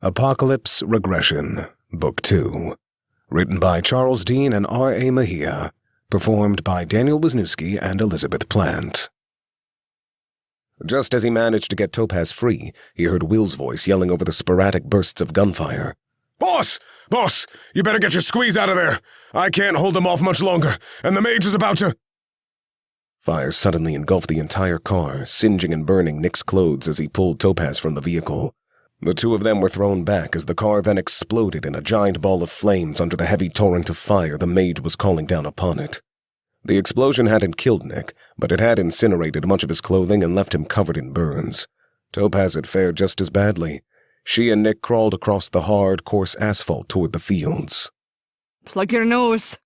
Apocalypse Regression, Book 2. Written by Charles Dean and R.A. Mejia. Performed by Daniel Wisniewski and Elizabeth Plant. Just as he managed to get Topaz free, he heard Will's voice yelling over the sporadic bursts of gunfire. Boss! Boss! You better get your squeeze out of there! I can't hold them off much longer, and the mage is about to— Fire suddenly engulfed the entire car, singeing and burning Nick's clothes as he pulled Topaz from the vehicle. The two of them were thrown back as the car then exploded in a giant ball of flames under the heavy torrent of fire the mage was calling down upon it. The explosion hadn't killed Nick, but it had incinerated much of his clothing and left him covered in burns. Topaz had fared just as badly. She and Nick crawled across the hard, coarse asphalt toward the fields. "Plug your nose,"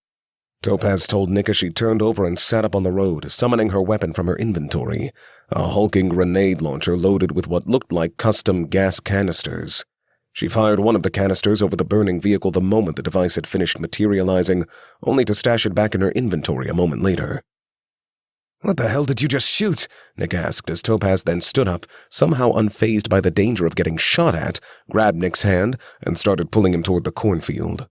Topaz told Nick as she turned over and sat up on the road, summoning her weapon from her inventory, a hulking grenade launcher loaded with what looked like custom gas canisters. She fired one of the canisters over the burning vehicle the moment the device had finished materializing, only to stash it back in her inventory a moment later. "What the hell did you just shoot?" Nick asked as Topaz then stood up, somehow unfazed by the danger of getting shot at, grabbed Nick's hand, and started pulling him toward the cornfield.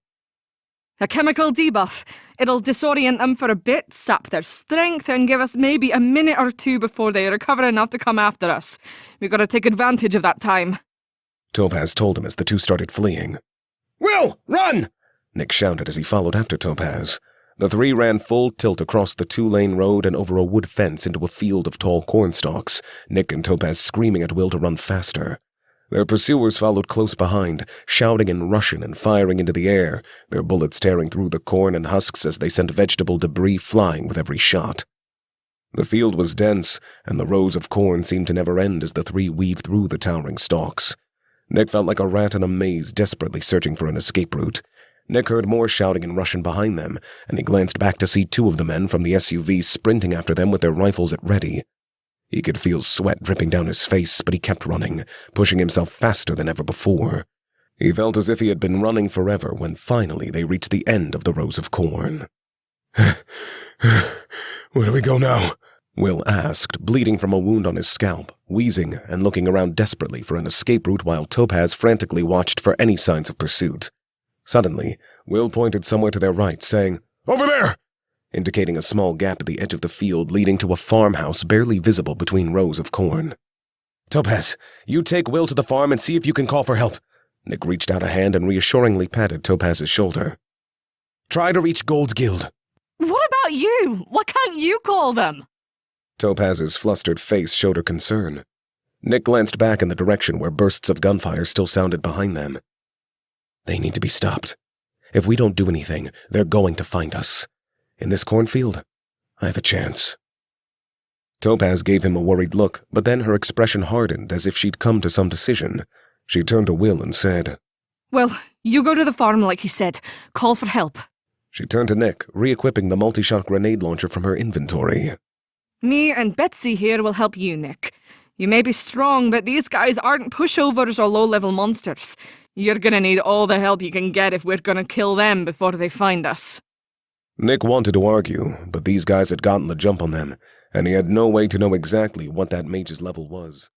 "A chemical debuff. It'll disorient them for a bit, sap their strength, and give us maybe a minute or two before they recover enough to come after us. We've got to take advantage of that time," Topaz told him as the two started fleeing. Will, run! Nick shouted as he followed after Topaz. The three ran full tilt across the two-lane road and over a wood fence into a field of tall cornstalks, Nick and Topaz screaming at Will to run faster. Their pursuers followed close behind, shouting in Russian and firing into the air, their bullets tearing through the corn and husks as they sent vegetable debris flying with every shot. The field was dense, and the rows of corn seemed to never end as the three weaved through the towering stalks. Nick felt like a rat in a maze desperately searching for an escape route. Nick heard more shouting in Russian behind them, and he glanced back to see two of the men from the SUV sprinting after them with their rifles at ready. He could feel sweat dripping down his face, but he kept running, pushing himself faster than ever before. He felt as if he had been running forever when finally they reached the end of the rows of corn. Where do we go now? Will asked, bleeding from a wound on his scalp, wheezing and looking around desperately for an escape route while Topaz frantically watched for any signs of pursuit. Suddenly, Will pointed somewhere to their right, saying, "Over there!" indicating a small gap at the edge of the field leading to a farmhouse barely visible between rows of corn. "Topaz, you take Will to the farm and see if you can call for help." Nick reached out a hand and reassuringly patted Topaz's shoulder. "Try to reach Gold's Guild." "What about you? Why can't you call them?" Topaz's flustered face showed her concern. Nick glanced back in the direction where bursts of gunfire still sounded behind them. "They need to be stopped. If we don't do anything, they're going to find us. In this cornfield, I have a chance." Topaz gave him a worried look, but then her expression hardened as if she'd come to some decision. She turned to Will and said, "Well, you go to the farm like he said. Call for help." She turned to Nick, re-equipping the multi-shot grenade launcher from her inventory. "Me and Betsy here will help you, Nick. You may be strong, but these guys aren't pushovers or low-level monsters. You're gonna need all the help you can get if we're gonna kill them before they find us." Nick wanted to argue, but these guys had gotten the jump on them, and he had no way to know exactly what that mage's level was.